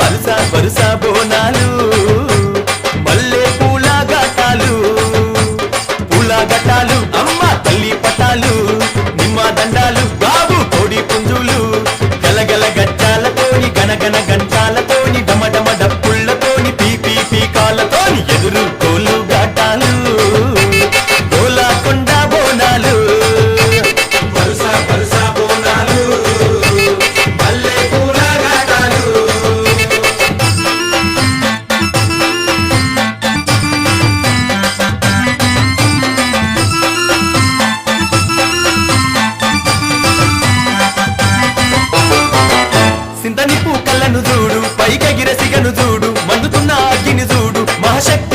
వరుస వరుస బోనాలు మల్లె పూల గటాలు అమ్మ తల్లి పటాలు నిమ్మ దండాలు బాబు కోడి పుంజులు గలగల గజ్జాలతోని గనగన గంటాలతోని డమడమ డప్పుళ్లతోని పీపీ పీకాలతోని ఎదురు కోలు గాటాలు గోలాకొండ బోనాలు వరుస వరుస బోనాలు మల్లె పూల గాటాలు సింతని పూకలను చూడు పైకెగిర సిగను చూడు మండుతున్న అగ్గిని చూడు మహాశక్తి